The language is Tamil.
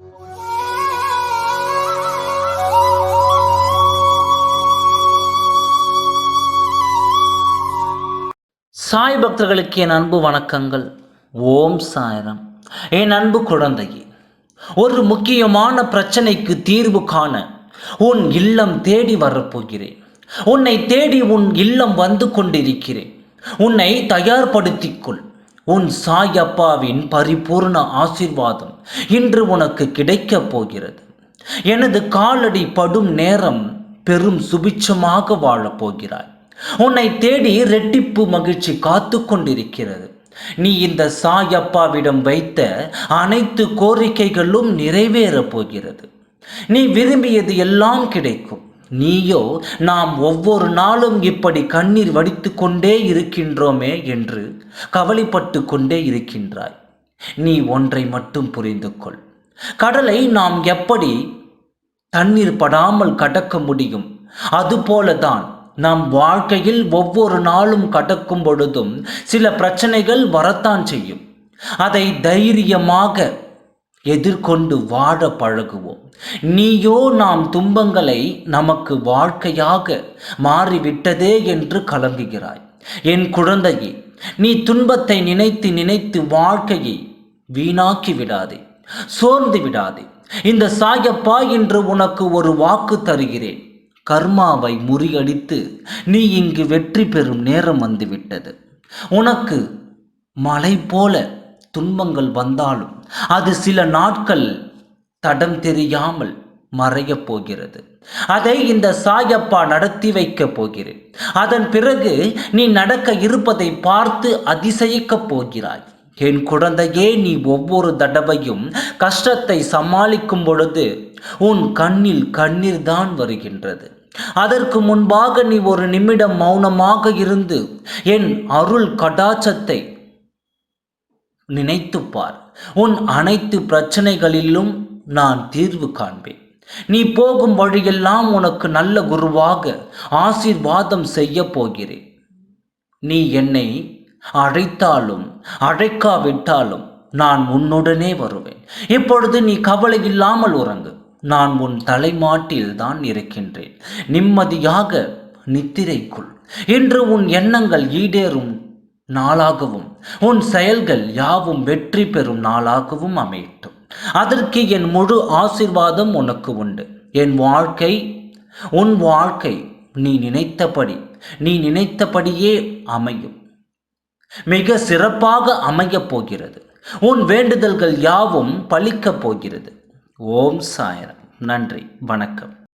சாய் பக்தர்களுக்கு என் அன்பு வணக்கங்கள். ஓம் சாய்ராம். என் அன்பு குழந்தையே, ஒரு முக்கியமான பிரச்சனைக்கு தீர்வு காண உன் இல்லம் தேடி வரப்போகிறேன். உன்னை தேடி உன் இல்லம் வந்து கொண்டிருக்கிறேன். உன்னை தயார்படுத்திக்கொள். உன் சாய் அப்பாவின் பரிபூர்ண ஆசீர்வாதம் இன்று உனக்கு கிடைக்கப் போகிறது. எனது காலடி படும் நேரம் பெரும் சுபிட்சமாக வாழப்போகிறாய். உன்னை தேடி ரெட்டிப்பு மகிழ்ச்சி காத்து கொண்டிருக்கிறது. நீ இந்த சாய் அப்பாவிடம் வைத்த அனைத்து கோரிக்கைகளும் நிறைவேறப் போகிறது. நீ விரும்பியது எல்லாம் கிடைக்கும். நீயோ நாம் ஒவ்வொரு நாளும் இப்படி கண்ணீர் வடித்து கொண்டே இருக்கின்றோமே என்று கவலைப்பட்டு கொண்டே இருக்கின்றாய். நீ ஒன்றை மட்டும் புரிந்து கொள். கடலை நாம் எப்படி தண்ணீர் படாமல் கடக்க முடியும், அதுபோலதான் நம் வாழ்க்கையில் ஒவ்வொரு நாளும் கடக்கும் பொழுதும் சில பிரச்சனைகள் வரத்தான் செய்யும். அதை தைரியமாக எதிர்கொண்டு வாழ பழகுவோம். நீயோ நாம் துன்பங்களை நமக்கு வாழ்க்கையாக மாறிவிட்டதே என்று கலங்குகிறாய். என் குழந்தையே, நீ துன்பத்தை நினைத்து நினைத்து வாழ்க்கையை வீணாக்கி விடாதே, சோர்ந்து விடாதே. இந்த சாயப்பா இன்று உனக்கு ஒரு வாக்கு தருகிறேன். கர்மாவை முறியடித்து நீ இங்கு வெற்றி பெறும் நேரம் வந்துவிட்டது. உனக்கு மலை போல துன்பங்கள் வந்தாலும் அது சில நாட்கள் தடம் தெரியாமல் மறையப் போகிறது. அதை இந்த சாயப்பா நடத்தி வைக்கப் போகிறேன். அதன் பிறகு நீ நடக்க இருப்பதை பார்த்து அதிசயிக்கப் போகிறாய். என் குழந்தையே, நீ ஒவ்வொரு தடவையும் கஷ்டத்தை சமாளிக்கும் பொழுது உன் கண்ணில் கண்ணீர் தான் வருகின்றது. அதற்கு முன்பாக நீ ஒரு நிமிடம் மௌனமாக இருந்து என் அருள் கடாட்சத்தை நினைத்துப்பார். உன் அனைத்து பிரச்சனைகளிலும் நான் தீர்வு காண்பேன். நீ போகும் வழியெல்லாம் உனக்கு நல்ல குருவாக ஆசீர்வாதம் செய்ய போகிறேன். நீ என்னை அழைத்தாலும் அழைக்காவிட்டாலும் நான் உன்னுடனே வருவேன். இப்பொழுது நீ கவலை இல்லாமல் உறங்கு. நான் உன் தலைமாட்டில் தான் இருக்கின்றேன். நிம்மதியாக நித்திரைக்குள். இன்று உன் எண்ணங்கள் ஈடேறும் நாளாகவும் உன் செயல்கள் யாவும் வெற்றி பெறும் நாளாகவும் அமையட்டும். அதற்கு என் முழு ஆசீர்வாதம் உனக்கு உண்டு. என் வாழ்க்கை, உன் வாழ்க்கை நீ நினைத்தபடியே அமையும். மிக சிறப்பாக அமையப் போகிறது. உன் வேண்டுதல்கள் யாவும் பலிக்கப் போகிறது. ஓம் சாய்ராம். நன்றி, வணக்கம்.